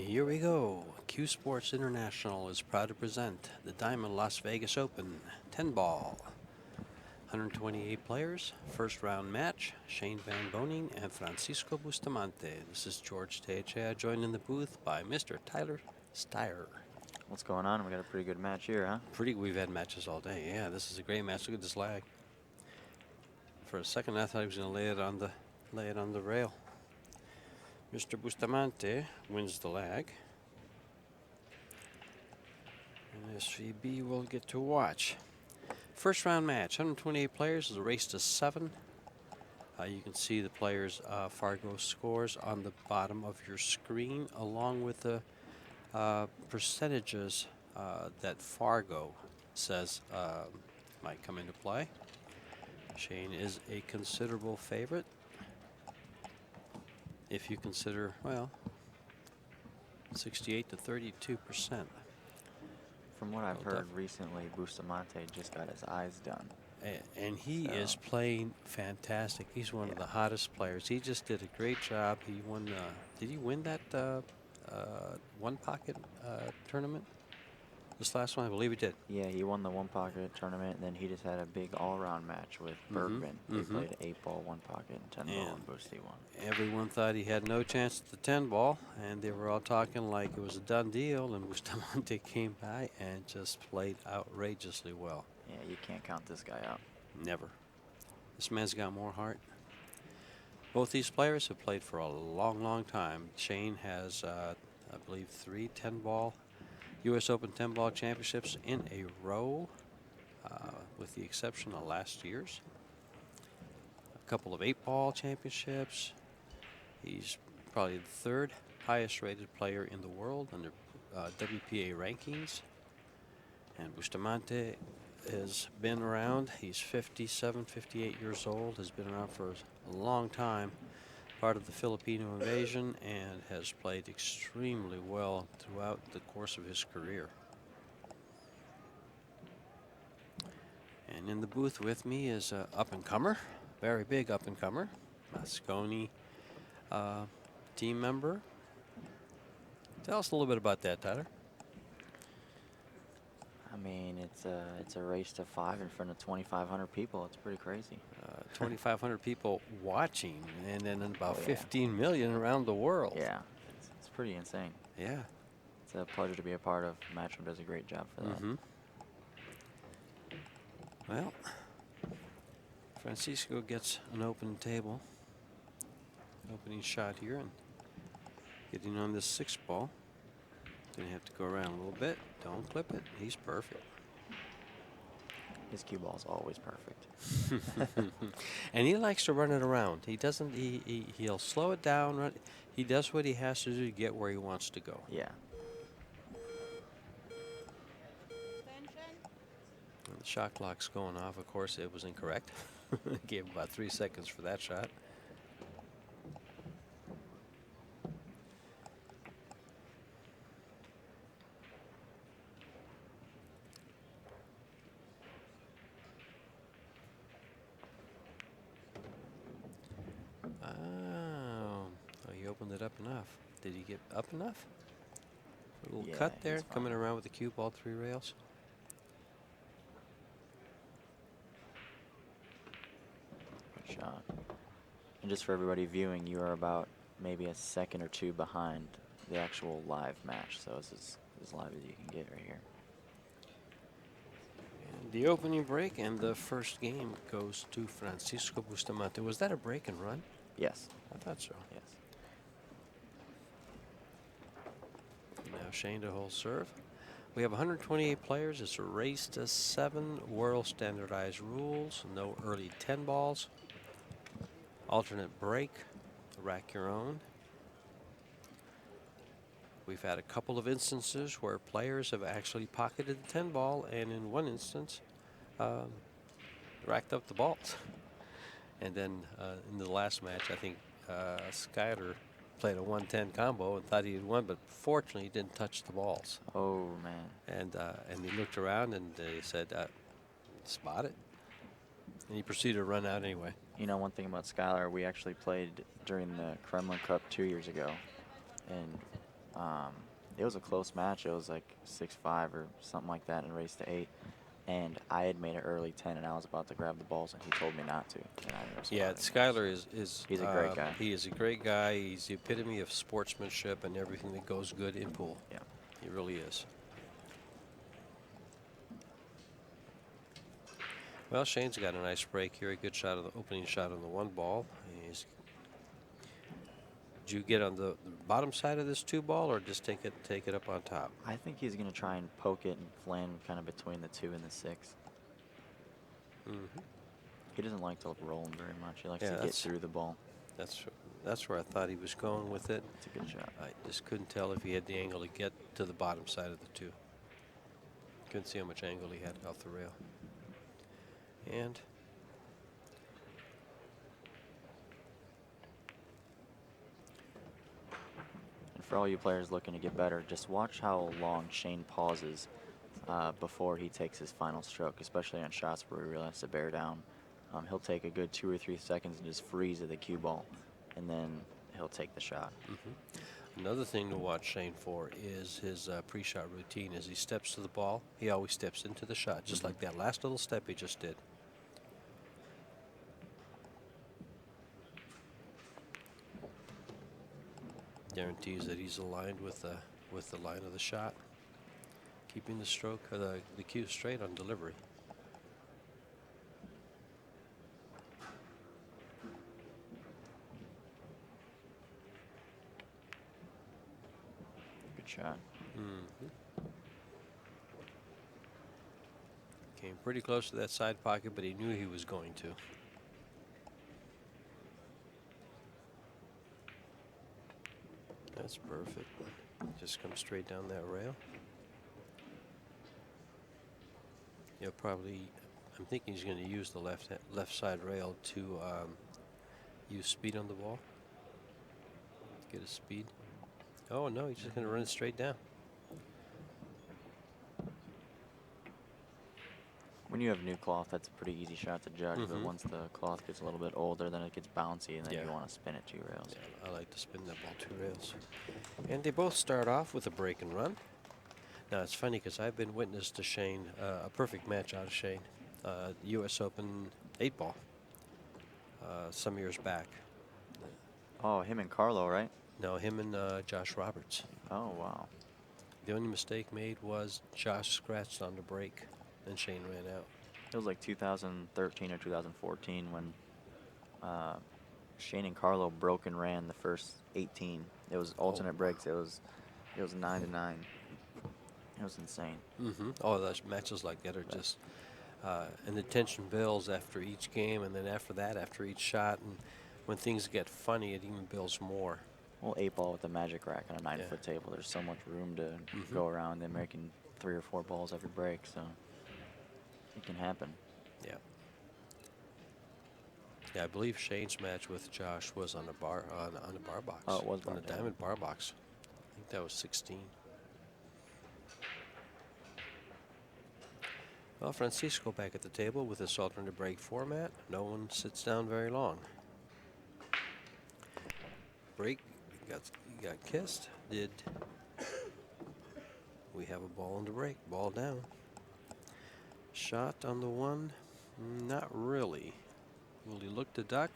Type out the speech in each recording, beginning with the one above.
Here we go. CueSports International is proud to present the Diamond Las Vegas Open 10 ball. 128 players, first round match, Shane Van Boening and Francisco Bustamante. This is George Tejea, joined in the booth by Mr. Tyler Steyer. What's going on? We got a pretty good match here, huh? We've had matches all day. Yeah, this is a great match. Look at this lag. For a second, I thought he was going to lay it on the rail. Mr. Bustamante wins the lag. And SVB will get to watch. First round match, 128 players, is a race to 7. You can see the players' Fargo scores on the bottom of your screen, along with the percentages that Fargo says might come into play. Shane is a considerable favorite. If you consider, well, 68 to 32%. From what I've heard recently, Bustamante just got his eyes done. And he is playing fantastic. He's one of the hottest players. He just did a great job. He won. Did he win that one pocket tournament? This last one, I believe he did. Yeah, he won the one pocket tournament, and then he just had a big all-around match with Bergman. They played 8-ball, one pocket, and 10-ball, and Busty won. Everyone thought he had no chance at the 10-ball, and they were all talking like it was a done deal, and Bustamante came by and just played outrageously well. Yeah, you can't count this guy out. Never. This man's got more heart. Both these players have played for a long, long time. Shane has, I believe, 3 10-ball U.S. Open 10-ball championships in a row, with the exception of last year's. A couple of 8-ball championships. He's probably the 3rd highest-rated player in the world under WPA rankings. And Bustamante has been around. He's 57, 58 years old, has been around for a long time, part of the Filipino invasion, and has played extremely well throughout the course of his career. And in the booth with me is an up-and-comer, very big up-and-comer, Moscone team member. Tell us a little bit about that, Tyler. I mean, it's a race to 5 in front of 2,500 people. It's pretty crazy. 2,500 people watching, and then about 15 million around the world. Yeah, it's pretty insane. Yeah. It's a pleasure to be a part of. Matchroom does a great job for that. Well, Francisco gets an open table. Opening shot here and getting on this 6-ball. Gonna have to go around a little bit. Don't clip it. He's perfect. His cue ball's always perfect. And he likes to run it around. He doesn't. He'll slow it down. He does what he has to do to get where he wants to go. Yeah. And the shot clock's going off. Of course, it was incorrect. Gave about 3 seconds for that shot. Oh, he opened it up enough. Did he get up enough? A little cut there, coming around with the cue ball 3 rails. Good shot. And just for everybody viewing, you are about maybe a second or 2 behind the actual live match. So it's as live as you can get right here. And the opening break and the first game goes to Francisco Bustamante. Was that a break and run? Yes. I thought so. Yes. Now Shane to hold serve. We have 128 players. It's a race to 7. World standardized rules. No early 10 balls. Alternate break. Rack your own. We've had a couple of instances where players have actually pocketed the 10 ball, and in one instance, racked up the balls. And then in the last match, I think Skyler played a 110 combo and thought he had won, but fortunately he didn't touch the balls. Oh, man. And he looked around and he said, spot it. And he proceeded to run out anyway. You know, one thing about Skylar, we actually played during the Kremlin Cup 2 years ago, and It was a close match. It was like 6-5 or something like that, and raced to 8. And I had made an early 10, and I was about to grab the balls, and he told me not to. And I never saw Yeah, it again. Skyler is He's a great guy. he is a great guy. He's the epitome of sportsmanship and everything that goes good in pool. Yeah. He really is. Well, Shane's got a nice break here. A good shot of the opening shot on the 1 ball. Did you get on the bottom side of this 2 ball, or just take it up on top? I think he's going to try and poke it and land kind of between the 2 and the 6. Mm-hmm. He doesn't like to roll them very much. He likes Yeah, to get through the ball. That's where I thought he was going with it. It's a good shot. I just couldn't tell if he had the angle to get to the bottom side of the 2. Couldn't see how much angle he had off the rail. And for all you players looking to get better, just watch how long Shane pauses before he takes his final stroke, especially on shots where he really has to bear down. He'll take a good 2 or 3 seconds and just freeze at the cue ball, and then he'll take the shot. Another thing to watch Shane for is his pre-shot routine. As he steps to the ball, he always steps into the shot, just like that last little step he just did. Guarantees that he's aligned with the line of the shot, keeping the stroke or the cue straight on delivery. Good shot. Came pretty close to that side pocket, but he knew he was going to. That's perfect. Just come straight down that rail. He'll probably, I'm thinking he's going to use the left side rail to use speed on the ball. Get his speed. Oh no, he's just going to run it straight down. When you have new cloth, that's a pretty easy shot to judge, but once the cloth gets a little bit older, then it gets bouncy, and then you want to spin it 2 rails. Yeah, I like to spin that ball 2 rails. And they both start off with a break and run. Now, it's funny because I've been witness to Shane, a perfect match out of Shane, U.S. Open 8-ball some years back. Oh, him and Carlo, right? No, him and Josh Roberts. Oh, wow. The only mistake made was Josh scratched on the break, and Shane ran out. It was like 2013 or 2014 when Shane and Carlo broke and ran the first 18. It was alternate breaks. It was 9-9. It was insane. Oh, those matches like that are just, and the tension builds after each game, and then after that, after each shot, and when things get funny, it even builds more. Well, 8-ball with a magic rack on a 9-foot table. There's so much room to go around. They're making 3 or 4 balls every break, so it can happen. Yeah. Yeah, I believe Shane's match with Josh was on a bar on a bar box. Oh, it was on bar, a diamond bar box. I think that was 16. Well, Francisco back at the table with this alternate break format. No one sits down very long. Break, got kissed. Did we have a ball on the break? Ball down. Shot on the 1? Not really. Will he look to duck?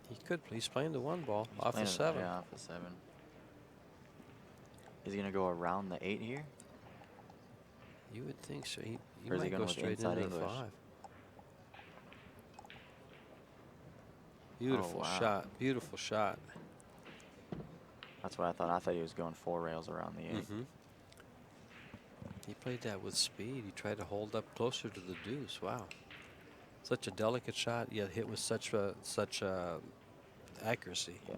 He could. He's playing the 1 ball off the 7. Yeah, off the 7. Is he going to go around the 8 here? You would think so. He Or is he might going go with straight inside into the English? 5. Beautiful shot. Beautiful shot. That's what I thought. I thought he was going 4 rails around the 8. He played that with speed. He tried to hold up closer to the deuce. Wow. Such a delicate shot, yet hit with such accuracy. Yeah.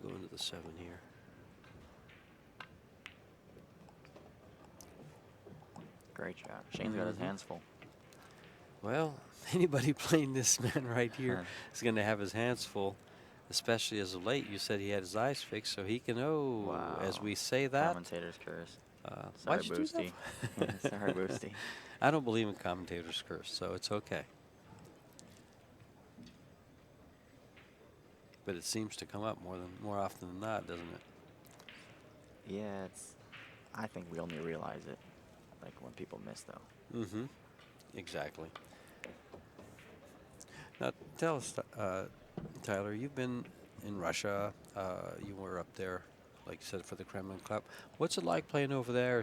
We'll go into the 7 here. Great shot. Shane's got his hands full. Well, anybody playing this man right here is going to have his hands full, especially as of late. You said he had his eyes fixed, so he can, as we say that. Commentator's curse. Sorry, Why'd you do that? Boosty. Sorry, Boosty. I don't believe in commentators curse, so it's okay. But it seems to come up more often than not, doesn't it? Yeah, I think we only realize it, like, when people miss, though. Mm-hmm. Exactly. Now, tell us, Tyler, you've been in Russia. You were up there, like you said, for the Kremlin Club. What's it like playing over there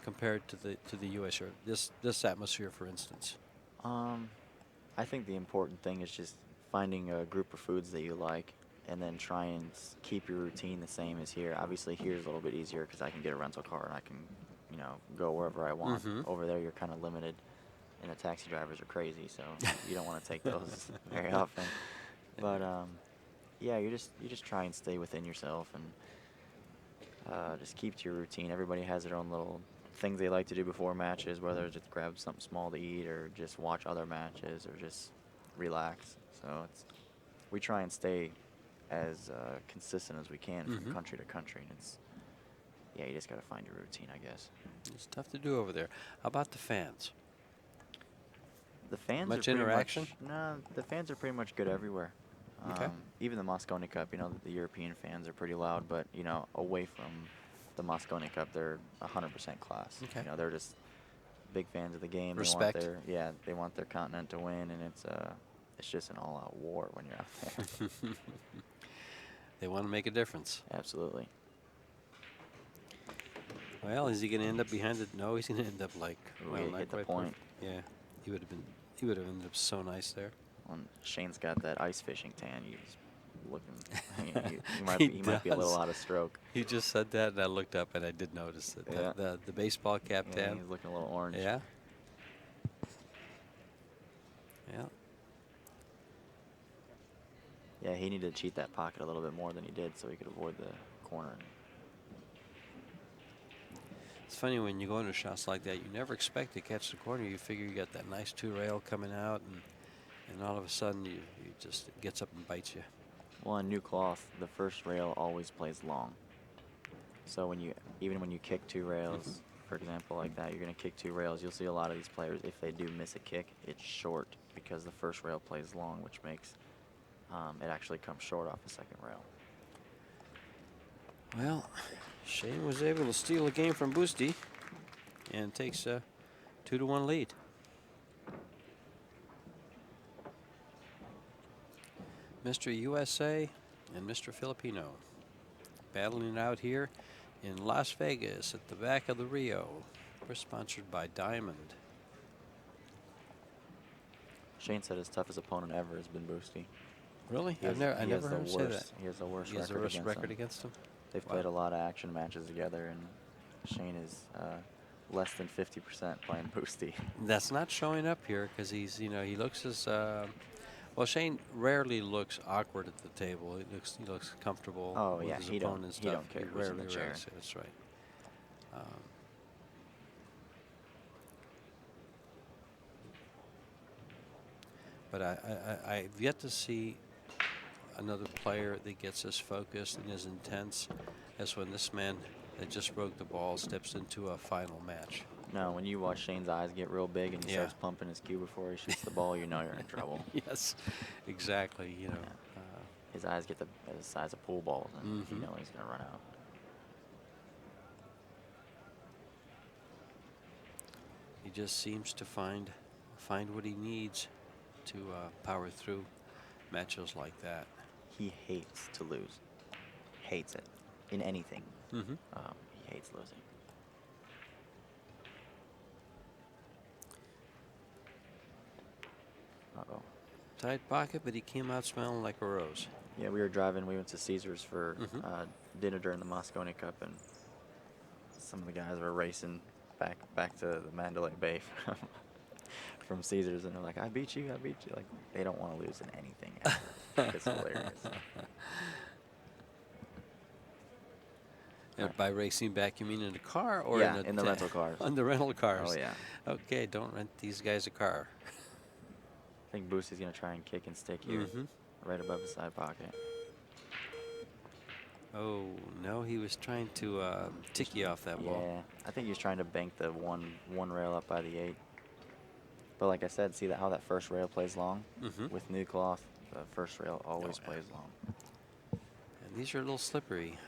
compared to the U.S. or this atmosphere, for instance? I think the important thing is just finding a group of foods that you like, and then try and keep your routine the same as here. Obviously, here is a little bit easier because I can get a rental car and I can, go wherever I want. Mm-hmm. Over there, you're kind of limited, and the taxi drivers are crazy, so you don't want to take those very often. But yeah, you just try and stay within yourself and just keep to your routine. Everybody has their own little things they like to do before matches, whether it's just grab something small to eat or just watch other matches or just relax. So we try and stay as consistent as we can from Mm-hmm. country to country. And yeah, you just got to find your routine, I guess. It's tough to do over there. How about the fans? The fans Much are pretty interaction? much, no, the fans are pretty much good everywhere. Okay. Even the Mosconi Cup, the European fans are pretty loud, but, away from the Mosconi Cup, they're 100% class. Okay. They're just big fans of the game. Respect. They want their continent to win, and it's just an all-out war when you're out there. They want to make a difference. Absolutely. Well, is he going to end up behind it? No, he's going to end up like, Ooh, well, he not hit the quite point. Yeah, he would have ended up so nice there. When Shane's got that ice fishing tan, he's looking. He he might be a little does. out of stroke. You just said that, and I looked up, and I did notice that Yeah. the baseball cap Yeah, tan. he's looking a little orange. Yeah. Yeah. Yeah, he needed to cheat that pocket a little bit more than he did so he could avoid the corner. It's funny when you go into shots like that, you never expect to catch the corner. You figure you got that nice two rail coming out, and all of a sudden you just it gets up and bites you. Well, on new cloth, the first rail always plays long. So even when you kick two rails, for example, like that, you're going to kick two rails. You'll see a lot of these players, if they do miss a kick, it's short because the first rail plays long, which makes it actually come short off the second rail. Well, Shane was able to steal a game from Boosty and takes a 2-1 lead. Mr. USA and Mr. Filipino battling it out here in Las Vegas at the back of the Rio. We're sponsored by Diamond. Shane said his toughest opponent ever has been Boosty. Really? I I never heard him say that. He has the worst He has the record worst against record him. against him? They've Wow. played a lot of action matches together, and Shane is less than 50% playing Boosty. That's not showing up here because he's, he looks as, well, Shane rarely looks awkward at the table. He looks comfortable Oh, with yeah, his he opponent don't- and he stuff. don't care who's in the chair. That's right. But I've yet to see another player that gets as focused and as intense as when this man that just broke the ball steps into a final match. No, when you watch Shane's eyes get real big and he Yeah. starts pumping his cue before he shoots the ball, you know you're in trouble. Yes, exactly. His eyes get the size of pool balls, and you Mhm. know he's going to run out. He just seems to find what he needs to power through matches like that. He hates to lose. Hates it. In anything. Mm-hmm. He hates losing. Uh-oh. Tight pocket, but he came out smelling like a rose. Yeah, we were driving. We went to Caesars for dinner during the Mosconi Cup, and some of the guys were racing back to the Mandalay Bay from Caesars, and they're like, I beat you. Like, they don't want to lose in anything ever. It's hilarious. And by racing back, you mean in a car or Yeah, in, in the rental cars. On the rental cars. Oh, yeah. Okay, don't rent these guys a car. I think Boosie's going to try and kick and stick here, right above the side pocket. Oh, no, he was trying to tick you off that ball. Yeah, I think he was trying to bank the one rail up by the 8. But like I said, see how that first rail plays long? Mm-hmm. With new cloth, the first rail always yeah. plays long. And these are a little slippery.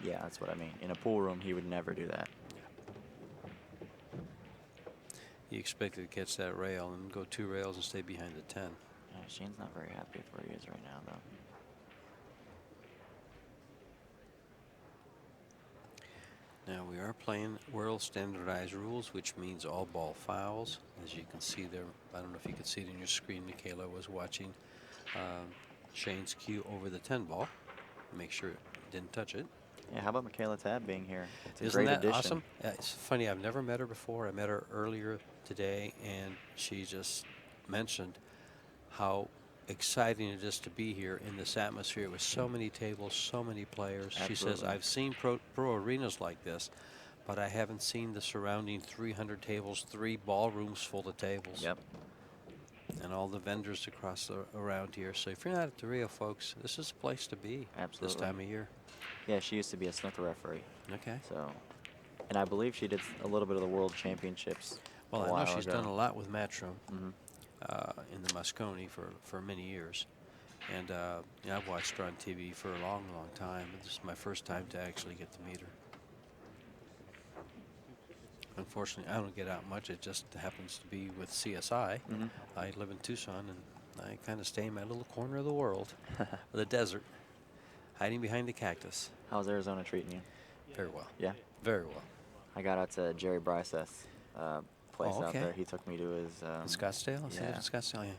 Yeah, that's what I mean. In a pool room, he would never do that. He expected to catch that rail and go 2 rails and stay behind the 10. Yeah, Shane's not very happy with where he is right now, though. Now we are playing world standardized rules, which means all ball fouls. As you can see there, I don't know if you could see it in your screen. Michaela was watching Shane's cue over the 10 ball. Make sure it didn't touch it. Yeah, how about Michaela Tab being here? It's a Isn't great that addition. awesome? It's funny, I've never met her before. I met her earlier today, and she just mentioned how exciting it is to be here in this atmosphere with so many tables, so many players. Absolutely. She says, I've seen pro arenas like this, but I haven't seen the surrounding 300 tables, 3 ballrooms full of tables. Yep. And all the vendors across around here. So if you're not at the Rio, folks, this is a place to be. Absolutely. This time of year. Yeah, she used to be a snooker referee. Okay. So, and I believe she did a little bit of the World Championships. Well, I know she's done a lot with Matchroom in the Moscone for many years. And yeah, I've watched her on TV for a long, long time. This is my first time to actually get to meet her. Unfortunately, I don't get out much. It just happens to be with CSI. I live in Tucson, and I kind of stay in my little corner of the world, the desert, hiding behind the cactus. How's Arizona treating you? Very well. Yeah? Very well. I got out to Jerry Bryce's place out okay. there. He took me to his... Scottsdale? Yeah. Scottsdale, yeah.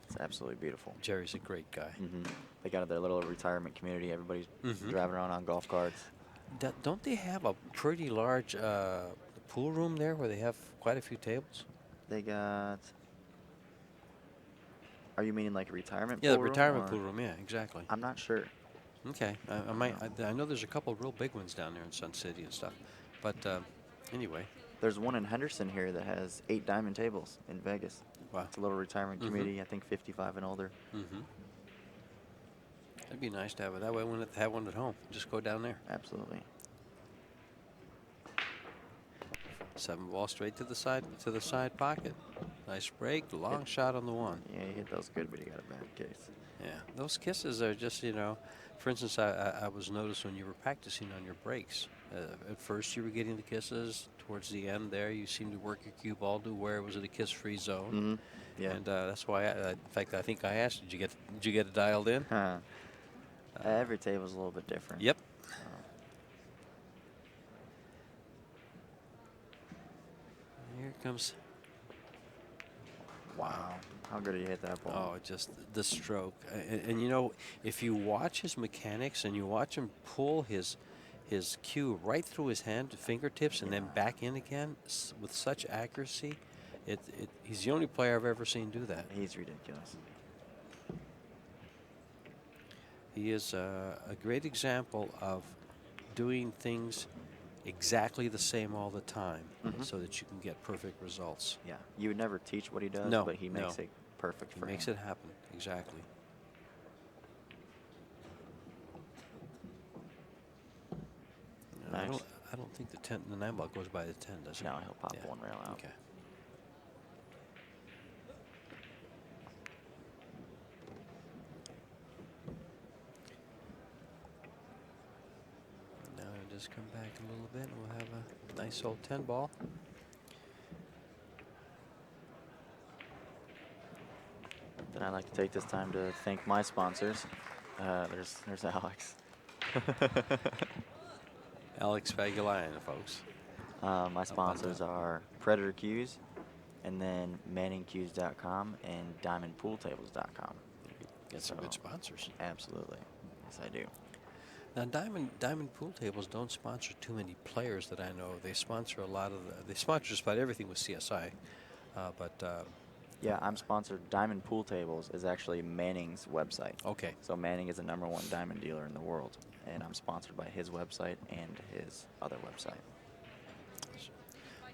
It's absolutely beautiful. Jerry's a great guy. They got their little retirement community. Everybody's driving around on golf carts. Don't they have a pretty large pool room there where they have quite a few tables? They got... Are you meaning like a retirement Yeah, pool the room, retirement or- pool room, yeah, exactly. I'm not sure. Okay, I know there's a couple of real big ones down there in Sun City and stuff. But anyway. There's one in Henderson here that has 8 diamond tables in Vegas. Wow. It's a little retirement community, I think 55 and older. That'd be nice to have it. That way, we wouldn't have one at home. Just go down there. Absolutely. 7 ball straight to the side pocket. Nice break, long shot on the 1. Yeah, you hit those good, but you got a bad case. Yeah, those kisses are just, you know, for instance, I was noticed when you were practicing on your breaks. At first, you were getting the kisses. Towards the end there, you seemed to work your cue ball to where it was in a kiss-free zone. Yeah. And that's why, in fact, I think I asked, did you get it dialed in? Every table's a little bit different. Yep. Here comes. Wow. How good did you hit that ball? Oh, just the stroke. And you know, if you watch his mechanics and you watch him pull his cue right through his hand, fingertips, and then back in again with such accuracy, he's the only player I've ever seen do that. He's ridiculous. He is a great example of doing things exactly the same all the time so that you can get perfect results. Yeah. You would never teach what he does, No, but he makes no. it perfect for him. He makes it happen, exactly. Nice. I don't think the 9 ball goes by the 10, does it? No, he'll pop Yeah. one rail out. Okay. Now I'll just come back a little bit and we'll have a nice old 10 ball. Then I'd like to take this time to thank my sponsors. There's Alex. Alex Fagulayan, folks. My sponsors are Predator Cues, and then ManningCues.com and DiamondPoolTables.com. Get some good sponsors. Absolutely. Yes, I do. Now, Diamond Pool Tables don't sponsor too many players that I know. They sponsor a lot of they sponsor just about everything with CSI, but Yeah, I'm sponsored. Diamond Pool Tables is actually Manning's website. okay. So Manning is the #1 diamond dealer in the world, and I'm sponsored by his website and his other website.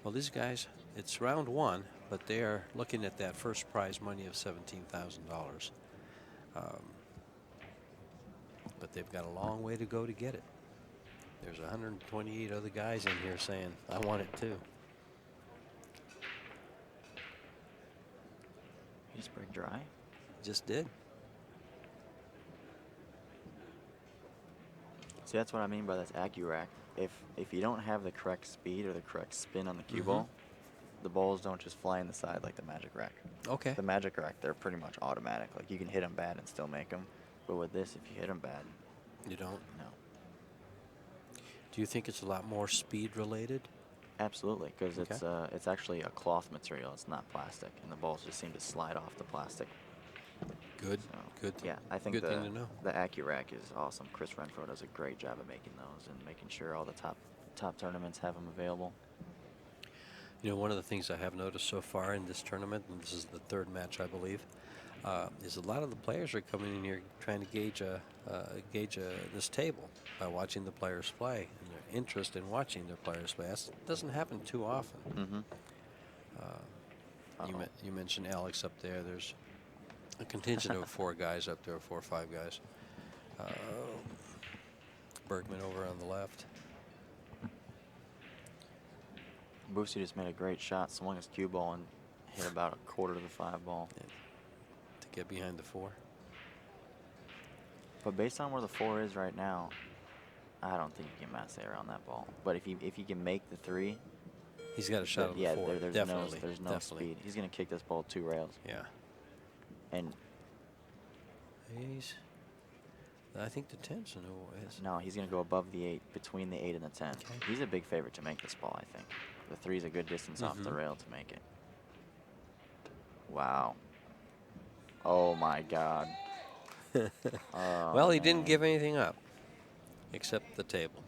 Well, these guys, it's round 1, but they are looking at that first prize money of $17,000. But they've got a long way to go to get it. There's 128 other guys in here saying, I want it too. He just break dry. Just did. See, that's what I mean by this AccuRack. If you don't have the correct speed or the correct spin on the cue Mhm. ball, the balls don't just fly in the side like the Magic Rack. Okay. The Magic Rack, they're pretty much automatic. Like, you can hit them bad and still make them. But with this, if you hit them bad, You don't? no. Do you think it's a lot more speed related? Absolutely, because Okay. it's actually a cloth material. It's not plastic, and the balls just seem to slide off the plastic. Good. So, Good. yeah, I think Good the thing to know. the AccuRack is awesome. Chris Renfro does a great job of making those and making sure all the top tournaments have them available. You know, one of the things I have noticed so far in this tournament, and this is the third match, I believe, is a lot of the players are coming in here trying to gauge this table by watching the players play and their interest in watching their players play. That doesn't happen too often. Mm-hmm. You mentioned Alex up there. There's a contingent of 4 guys up there, 4 or 5 guys. Bergman over on the left. Boosty just made a great shot, swung his cue ball and hit about a quarter to the 5 ball. To get behind the 4. But based on where the 4 is right now, I don't think you can mass around that ball. But if you can make the 3, he's got a shot on the yeah, 4. there's Definitely. no Definitely. speed. He's gonna kick this ball 2 rails. Yeah. And I think the 10's in who is. no, he's gonna go above the 8, between the 8 and the 10. Okay. He's a big favorite to make this ball, I think. The 3's a good distance off the rail to make it. Wow. Oh my God. Oh, Well, he didn't man. give anything up except the table.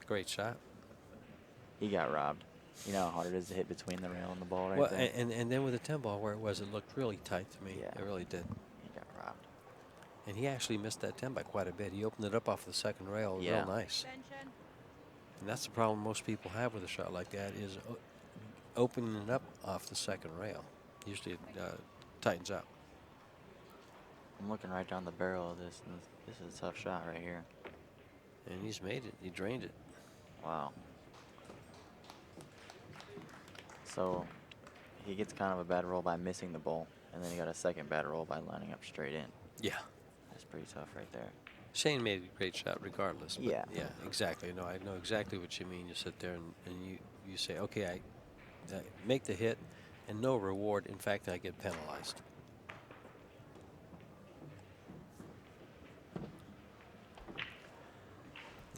Great shot. He got robbed. You know how hard it is to hit between the rail and the ball right there? And then with the 10 ball where it was, it looked really tight to me. Yeah. It really did. He got robbed. And he actually missed that 10 by quite a bit. He opened it up off the second rail Yeah. real nice. And that's the problem most people have with a shot like that is opening it up off the second rail. Usually it tightens up. I'm looking right down the barrel of this, and this is a tough shot right here. And he's made it. He drained it. Wow. So he gets kind of a bad roll by missing the ball, and then he got a second bad roll by lining up straight in. Yeah. That's pretty tough right there. Shane made a great shot regardless. But Yeah. Yeah, exactly. No, I know exactly what you mean. You sit there and you say, okay, I make the hit and no reward. In fact, I get penalized.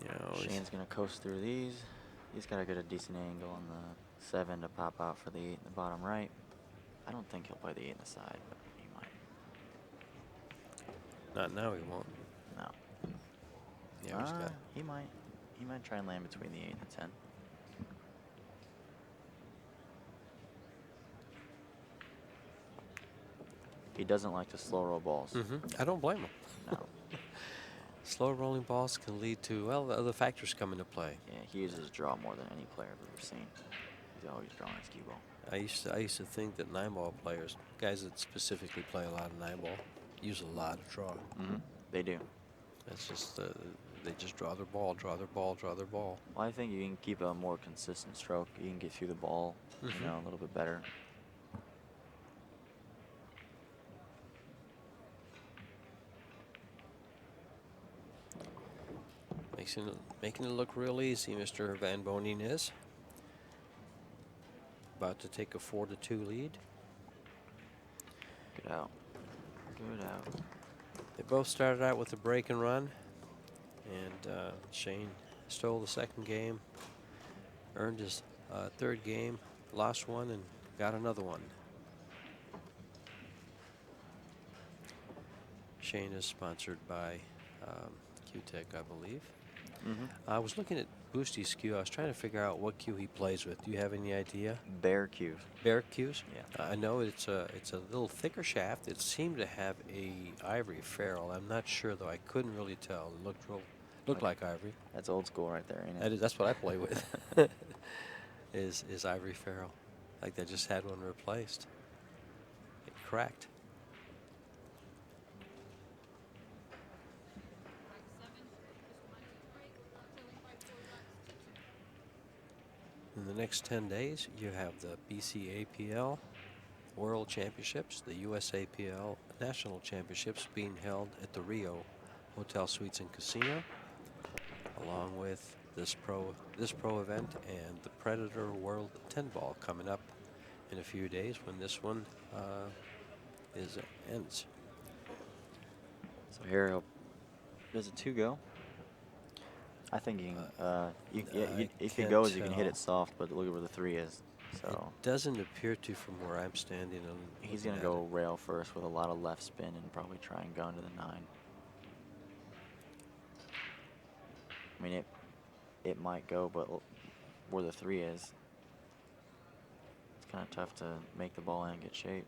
You know, Shane's going to coast through these. He's got to get a decent angle on the 7 to pop out for the 8 in the bottom right. I don't think he'll play the 8 in the side, but he might. not now. He won't. No. Yeah, he's got. He might. He might try and land between the 8 and the 10. He doesn't like to slow roll balls. I don't blame him. No. Slow rolling balls can lead to, well, the other factors come into play. Yeah, he uses draw more than any player I've ever seen. He's always drawing his cue ball. I used to think that 9-ball players, guys that specifically play a lot of 9-ball, use a lot of draw. They do. That's just they just draw their ball, draw their ball, draw their ball. Well, I think you can keep a more consistent stroke. You can get through the ball, you know, a little bit better. Making it look real easy, Mr. Van Boening is. About to take a 4-2 lead. Good out. Good out. They both started out with a break and run, and Shane stole the second game, earned his third game, lost one, and got another one. Shane is sponsored by Q-Tech, I believe. I was looking at Boosty's cue. I was trying to figure out what cue he plays with. Do you have any idea? Bear cues. Bear cues? Yeah. I know it's a little thicker shaft. It seemed to have a ivory ferrule. I'm not sure though. I couldn't really tell. It looked like ivory. That's old school right there, ain't it? That's what I play with. is ivory ferrule. Like they just had one replaced. It cracked. In the next 10 days, you have the BCAPL World Championships, the USAPL National Championships being held at the Rio Hotel Suites and Casino, along with this pro event and the Predator World 10 Ball coming up in a few days when this one ends. So here, does it 2 go? I think you can, if it goes, you can hit it soft, but look at where the 3 is. So it doesn't appear to from where I'm standing. He's going to go rail first with a lot of left spin and probably try and go into the 9. I mean, it might go, but where the 3 is, it's kind of tough to make the ball in and get shape.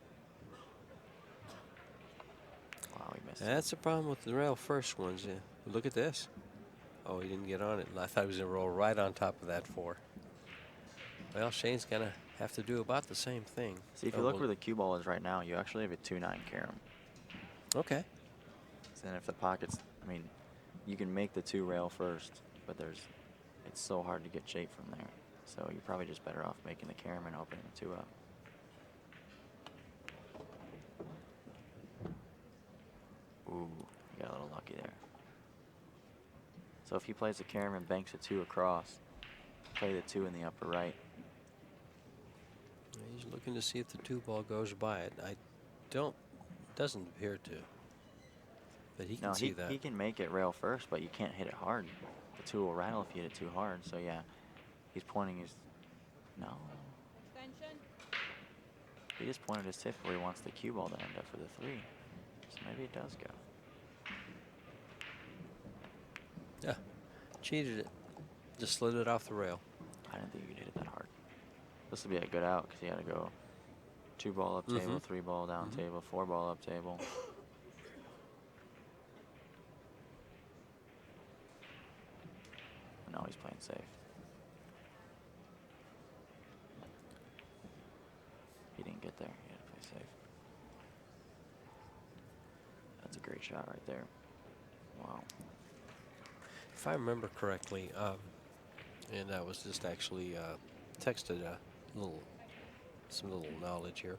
Wow, he missed. That's the problem with the rail first ones. Yeah. Look at this. Oh, he didn't get on it. I thought he was going to roll right on top of that 4. Well, Shane's going to have to do about the same thing. See, if you look where the cue ball is right now, you actually have a 2-9 carom. Okay. So then if the pockets, I mean, you can make the 2 rail first, but it's so hard to get shape from there. So you're probably just better off making the carom and opening the 2 up. Ooh, you got a little lucky there. So if he plays the carom and banks a 2 across, play the 2 in the upper right. He's looking to see if the 2 ball goes by it. Doesn't appear to. But he can see that. He can make it rail first, but you can't hit it hard. The 2 will rattle if you hit it too hard. So yeah, he's pointing his, no. Extension. He just pointed his tip where he wants the cue ball to end up for the 3. So maybe it does go. Yeah, cheated it. Just slid it off the rail. I didn't think you could hit it that hard. This would be a good out because he had to go 2 ball up table, 3 ball down table, 4 ball up table. No, he's playing safe. He didn't get there. He had to play safe. That's a great shot right there. Wow. If I remember correctly, and I was just actually texted some little knowledge here,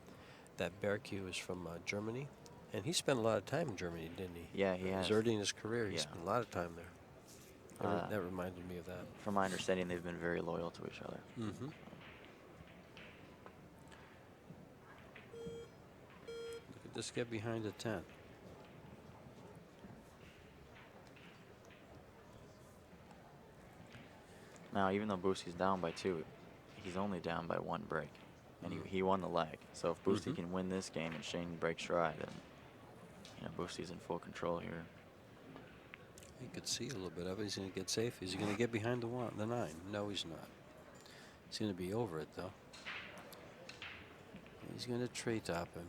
that Bearcue is from Germany, and he spent a lot of time in Germany, didn't he? Yeah, he has. Early in his career, he Yeah. spent a lot of time there. That reminded me of that. From my understanding, they've been very loyal to each other. Mm-hmm. Look at this get behind the 10. Now, even though Boostie's down by 2, he's only down by 1 break. And he won the leg. So if Boostie can win this game and Shane breaks stride, then Boostie's in full control here. You could see a little bit of it. He's going to get safe. Is he going to get behind the 9? No, he's not. He's going to be over it, though. He's going to tree top him.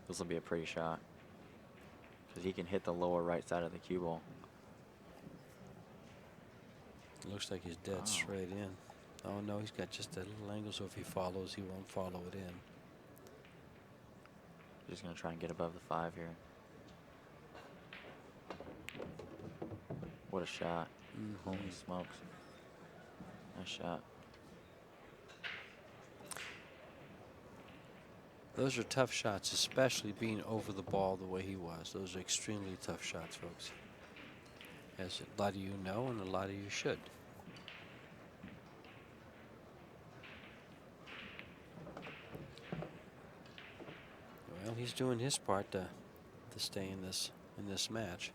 This will be a pretty shot. Because he can hit the lower right side of the cue ball. It looks like he's dead straight in. Oh, no, he's got just a little angle, so if he follows, he won't follow it in. Just going to try and get above the 5 here. What a shot. Holy smokes. Nice shot. Those are tough shots, especially being over the ball the way he was. Those are extremely tough shots, folks. As a lot of you know, and a lot of you should. Well, he's doing his part to stay in this match.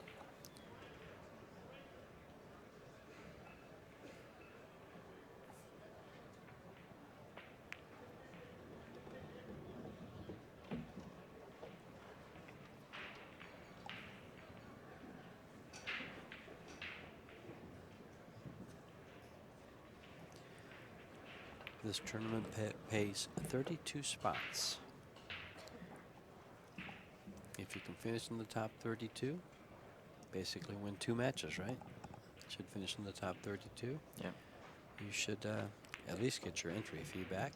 This tournament pays 32 spots. If you can finish in the top 32, basically win 2 matches, right? Should finish in the top 32. Yeah. You should at least get your entry fee back.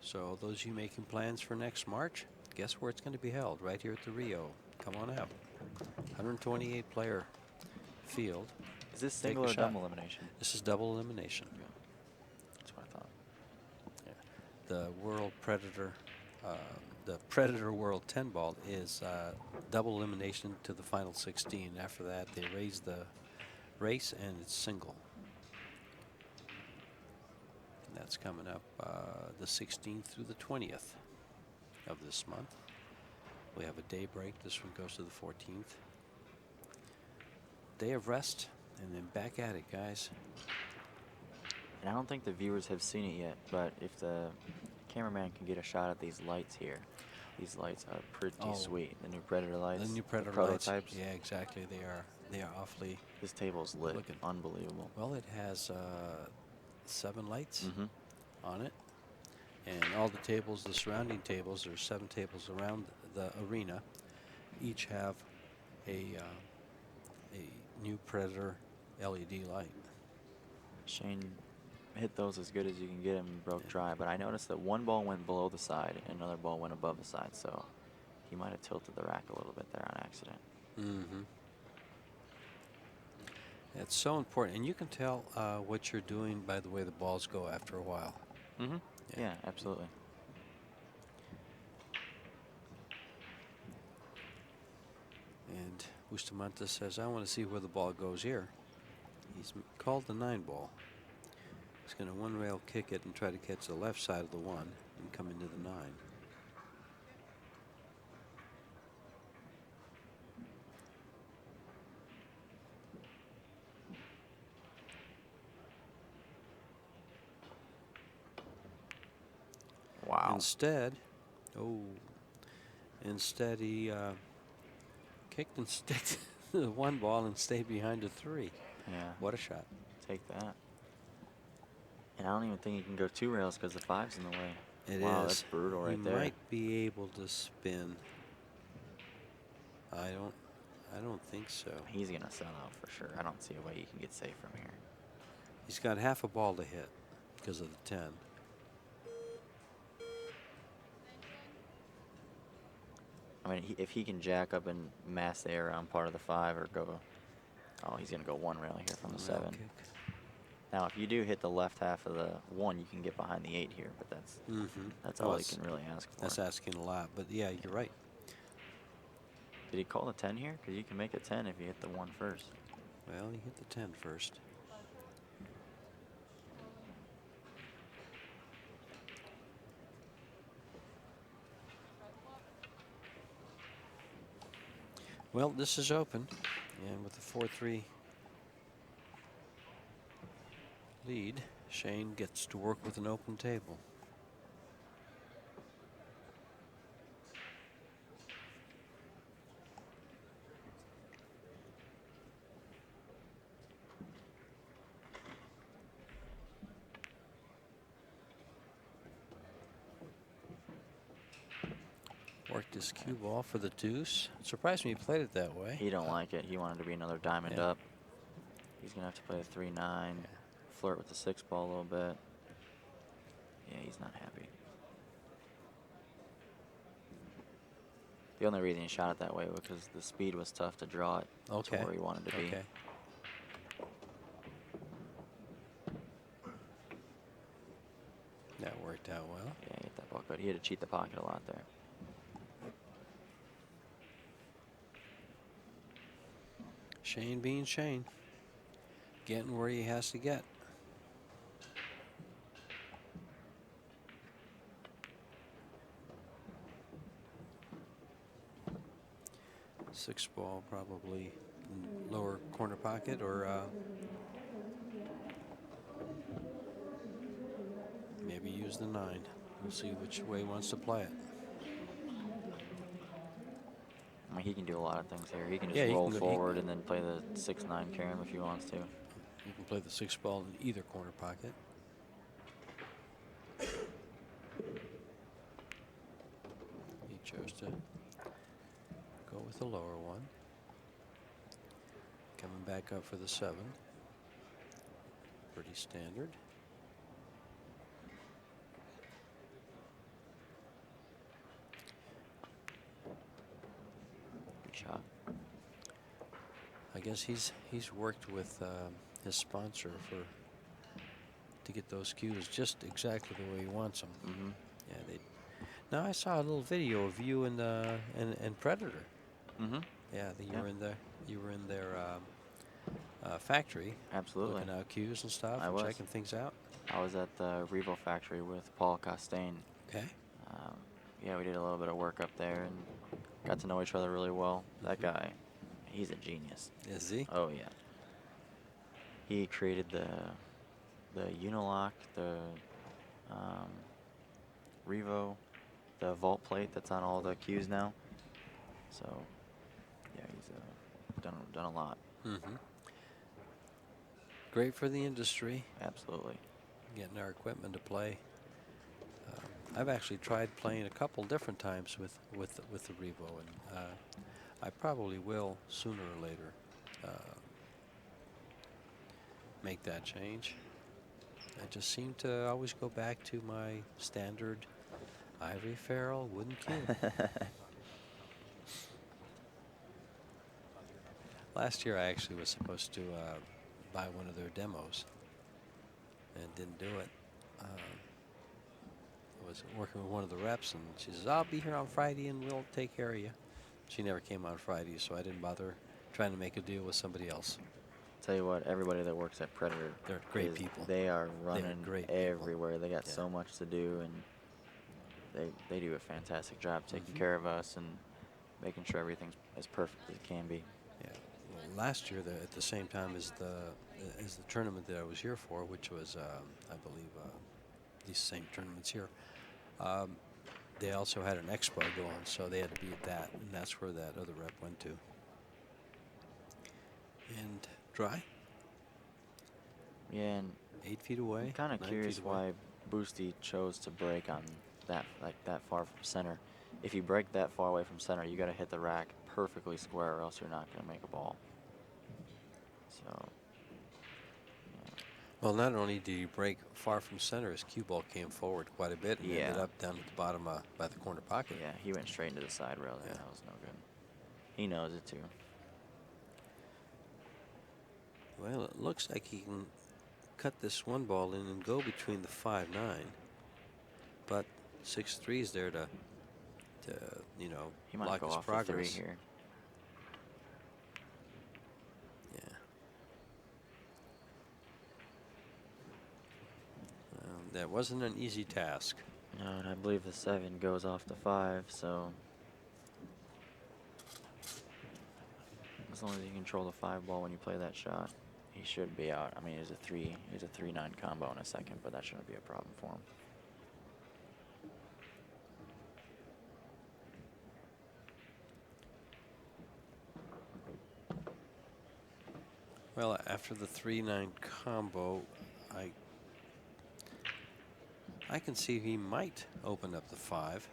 So those of you making plans for next March, guess where it's going to be held? Right here at the Rio. Come on out. 128 player field. Is this Take single a or shot. double elimination? This is double elimination. Yeah. That's what I thought. Yeah. The World Predator, the Predator World 10 ball is double elimination to the final 16. After that, they raise the race and it's single. And that's coming up the 16th through the 20th of this month. We have a day break. This one goes to the 14th. Day of rest, and then back at it, guys. And I don't think the viewers have seen it yet, but if the cameraman can get a shot at these lights here, these lights are pretty sweet. The new Predator lights. The new Predator prototypes. lights. Yeah, exactly. They are. They are awfully. This table's lit. Looking. Unbelievable. Well, it has 7 lights on it, and all the tables, the surrounding tables, there's 7 tables around the arena. Each have a new Predator LED light. Shane hit those as good as you can get them and broke dry, but I noticed that one ball went below the side and another ball went above the side, so he might have tilted the rack a little bit there on accident. It's so important, and you can tell what you're doing by the way the balls go after a while. Yeah, absolutely. And Bustamante says, I want to see where the ball goes here. He's called the 9 ball. He's going to one rail kick it and try to catch the left side of the 1 and come into the 9. Wow. Instead he kicked and sticked the 1 ball and stayed behind the 3. Yeah. What a shot. Take that. And I don't even think you can go 2 rails because the 5's in the way. It wow, is. That's brutal right there. He might be able to spin. I don't think so. He's going to sell out for sure. I don't see a way he can get safe from here. He's got half a ball to hit because of the 10. I mean, if he can jack up and mass the air around part of the 5 or go, oh, he's going to go 1 rail here from the 7. Kick. Now, if you do hit the left half of the 1, you can get behind the 8 here, but that's all you can really ask for. That's asking a lot, but yeah, you're right. Did he call the 10 here? Because you can make a 10 if you hit the 1 first. Well, he hit the 10 first. Well, this is open, and with the 4-3 lead, Shane gets to work with an open table. Worked his cue ball for the deuce. Surprised me he played it that way. He don't like it. He wanted to be another diamond up. He's going to have to play a 3-9, flirt with the 6 ball a little bit. Yeah, he's not happy. The only reason he shot it that way was because the speed was tough to draw it to where he wanted to be. Okay. That worked out well. Yeah, he hit that ball good. He had to cheat the pocket a lot there. Shane being Shane. Getting where he has to get. Six ball probably in lower corner pocket, or maybe use the 9. We'll see which way he wants to play it. I mean, he can do a lot of things here. He can just roll forward and then play the 6-9 carom if he wants to. You can play the 6 ball in either corner pocket. He chose to go with the lower one. Coming back up for the 7. Pretty standard. Good shot. I guess he's worked with his sponsor to get those cues just exactly the way he wants them. Mm-hmm. Yeah, they. Now I saw a little video of you and Predator. Mm-hmm. Yeah, you Yeah. were in their factory, Absolutely. looking out cues and stuff I and was. checking things out. I was at the Revo factory with Paul Costain. Okay. Um, yeah, we did a little bit of work up there and got to know each other really well. That guy, he's a genius. Is he? Oh yeah. He created the Unilock, the um, Revo, the vault plate that's on all the cues now. So yeah, he's done a lot. Mm-hmm. Great for the industry, Absolutely. getting our equipment to play. I've actually tried playing a couple different times with the Revo, and I probably will sooner or later make that change. I just seem to always go back to my standard ivory ferrule wooden cue. Last year I actually was supposed to buy one of their demos and didn't do it. I was working with one of the reps, and she says, "I'll be here on Friday and we'll take care of you." She never came on Friday, so I didn't bother trying to make a deal with somebody else. Tell you what, everybody that works at Predator, They're great people. They are They're running great everywhere. They got Yeah. so much to do, and they do a fantastic job taking Mhm. care of us and making sure everything's as perfect as it can be. Yeah. Well, last year, at the same time as the tournament that I was here for, which was, I believe, these same tournaments here, um, they also had an expo going, so they had to be at that, and that's where that other rep went to. And dry, Yeah, and 8 feet away. I'm kind of 9 curious feet away. why Boosty chose to break on that far from center. If you break that far away from center, you got to hit the rack perfectly square, or else you're not going to make a ball. So, Well, not only did he break far from center, his cue ball came forward quite a bit and ended yeah, up down at the bottom by the corner pocket. yeah, he went straight into the side rail there. Yeah. That was no good. He knows it too. Well, it looks like he can cut this one ball in and go between the 5-9, but 6-3 is there to He might block go his off the progress. 3 here. Yeah. That wasn't an easy task. No, and I believe the 7 goes off the 5, so as long as you control the 5 ball when you play that shot, he should be out. I mean, he's a 3-9 combo in a second, but that shouldn't be a problem for him. Well, after the 3-9 combo, I can see he might open up the 5,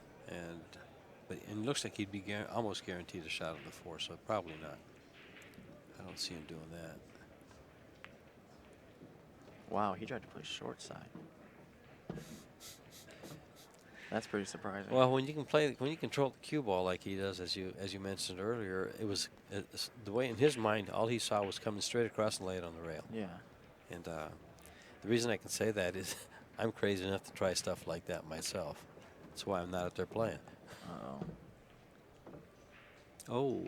but it looks like he'd be almost guaranteed a shot of the 4, so probably not. I don't see him doing that. Wow, he tried to play short side. That's pretty surprising. Well, when you control the cue ball like he does, as you mentioned earlier, it's the way in his mind, all he saw was coming straight across and lay it on the rail. Yeah. And the reason I can say that is I'm crazy enough to try stuff like that myself. That's why I'm not out there playing. Uh-oh. Oh.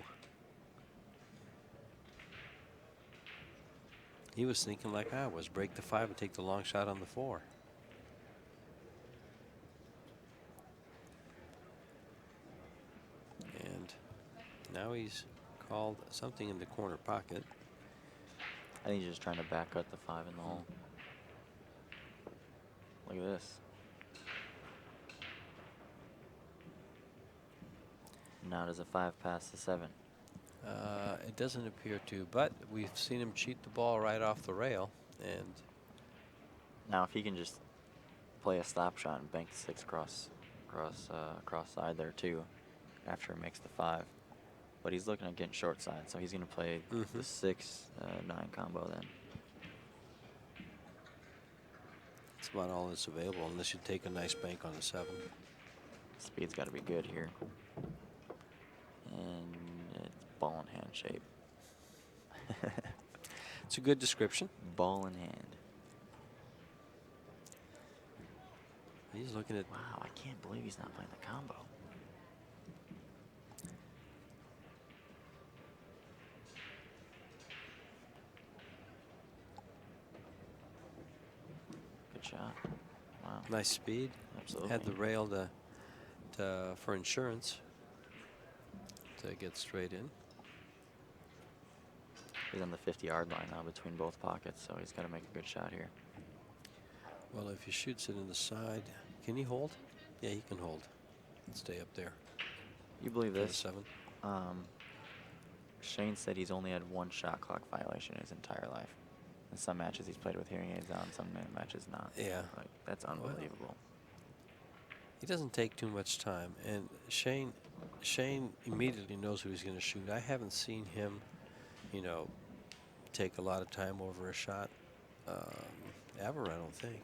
He was thinking like I was, break the 5 and take the long shot on the 4. And now he's called something in the corner pocket. I think he's just trying to back cut the 5 in the hole. Look at this. Now does a 5 pass the 7? It doesn't appear to, but we've seen him cheat the ball right off the rail. And Now if he can just play a stop shot and bank the 6 cross side there too, after he makes the 5. But he's looking at getting short side, so he's going to play the 6-9 combo then. that's about all that's available, unless you take a nice bank on the 7. Speed's got to be good here. And it's ball in hand shape. It's a good description. Ball in hand. He's looking at. Wow, I can't believe he's not playing the combo. Good shot. Wow. Nice speed. Absolutely. Had the rail for insurance to get straight in. He's on the 50-yard line now between both pockets, so he's got to make a good shot here. Well, if he shoots it in the side, can he hold? Yeah, he can hold. Stay up there. You believe For the this? 7. Shane said he's only had 1 shot clock violation in his entire life. In some matches he's played with hearing aids on, some matches not. Yeah. Like, that's unbelievable. He doesn't take too much time, and Shane immediately knows who he's going to shoot. I haven't seen him, you know, take a lot of time over a shot ever, I don't think.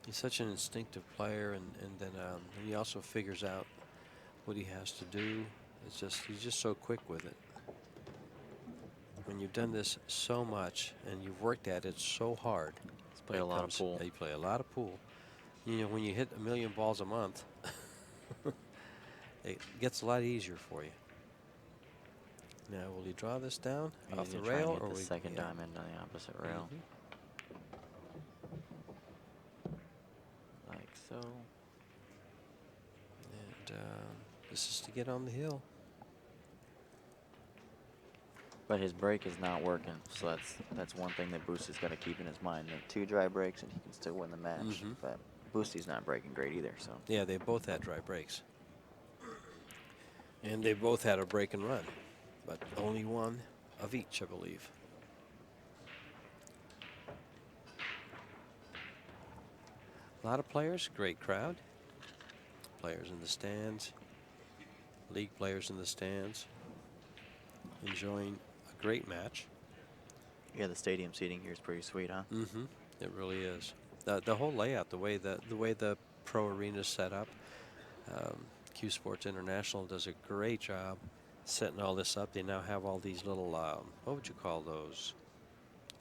He's such an instinctive player, and then he also figures out what he has to do. It's just he's just so quick with it. When you've done this so much and you've worked at it so hard, He's played a lot of pool. You play a lot of pool. You know, when you hit 1 million balls a month, it gets a lot easier for you. Now, will he draw this down off the rail, or the second diamond on the opposite rail? Like so. And this is to get on the hill. But his break is not working, so that's one thing that Boostie's got to keep in his mind. Make 2 dry breaks and he can still win the match. But Boostie's not breaking great either. So yeah, they both had dry breaks, and they both had a break and run, but only one of each, I believe. A lot of players, great crowd. Players in the stands, league players in the stands, enjoying a great match. yeah, the stadium seating here is pretty sweet, huh? It really is. The whole layout, the way the pro arena is set up. CueSports International does a great job setting all this up. They now have all these little what would you call those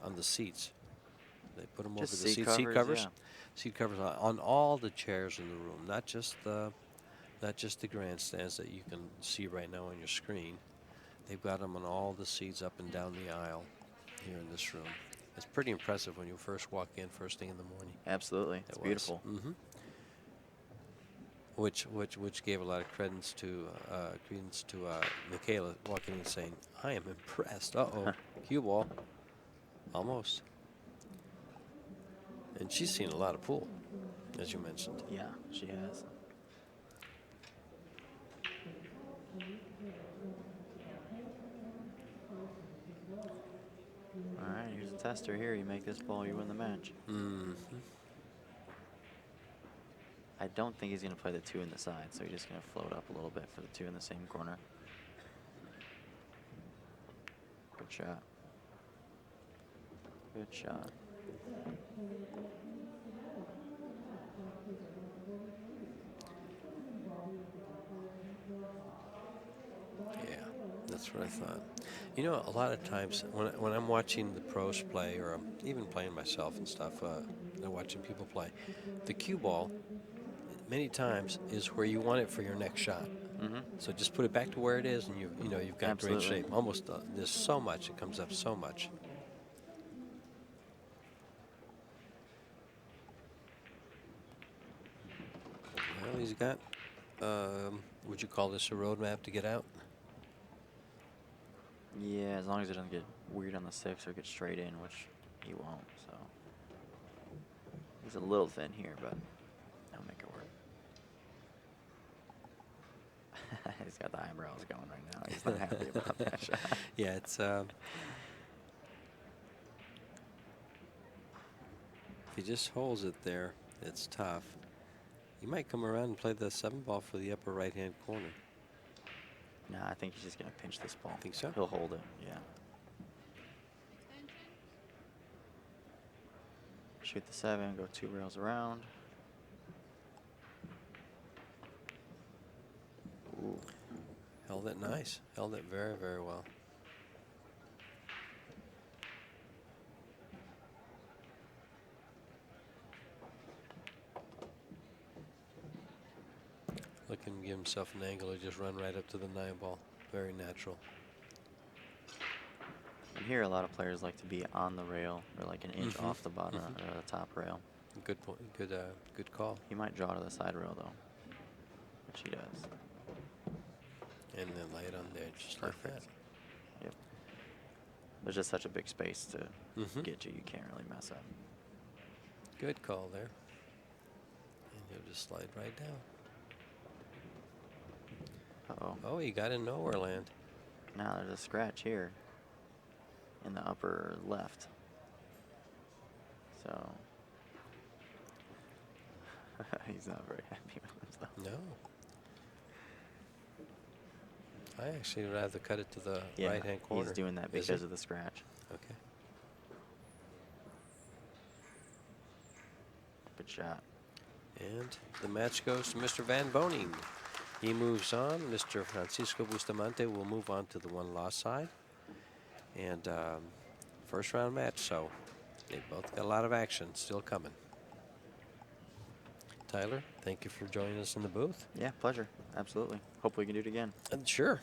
on the seats? They put them Just over the seat seat covers. yeah. Seat covers on all the chairs in the room, not just the grandstands that you can see right now on your screen. They've got them on all the seats up and down the aisle here in this room. It's pretty impressive when you first walk in first thing in the morning. Absolutely, it's beautiful. Which gave a lot of credence to Michaela walking in and saying, "I am impressed." Cue ball, almost. And she's seen a lot of pool, as you mentioned. Yeah, she has. All right, here's a tester here. You make this ball, you win the match. I don't think he's going to play the 2 in the side, so he's just going to float up a little bit for the 2 in the same corner. Good shot. Good shot. Yeah, that's what I thought. You know, a lot of times when I'm watching the pros play, or I'm even playing myself and stuff, and watching people play, the cue ball many times is where you want it for your next shot. So just put it back to where it is, and you've got great shape. Almost there's so much, it comes up so much. Well, he's got. Would you call this a roadmap to get out? Yeah, as long as it doesn't get weird on the 6 or get straight in, which he won't. So he's a little thin here, but that'll make it work. He's got the eyebrows going right now. He's not happy about that shot. Yeah, it's. If he just holds it there, it's tough. He might come around and play the 7 ball for the upper right-hand corner. No, I think he's just going to pinch this ball. Think so? He'll hold it, yeah. Shoot the 7, go 2 rails around. held it nice. Held it very, very well. Looking to give himself an angle to just run right up to the 9-ball. Very natural. And here, a lot of players like to be on the rail or like an inch off the bottom or the top rail. Good point. Good call. He might draw to the side rail though, which he does. And then lay it on the edge just like that. Yep. There's just such a big space to get to. You can't really mess up. Good call there. And he'll just slide right down. Uh-oh. Oh, he got in nowhere land. Now there's a scratch here in the upper left. So he's not very happy with himself. No. I actually would rather cut it to the Yeah, right-hand corner. he's doing that Is because he? of the scratch. Okay. Good shot. And the match goes to Mr. Van Boening. He moves on. Mr. Francisco Bustamante will move on to the one-loss side. And first round match, so they both got a lot of action still coming. Tyler, thank you for joining us in the booth. Yeah, pleasure. Absolutely. Hope we can do it again. And sure.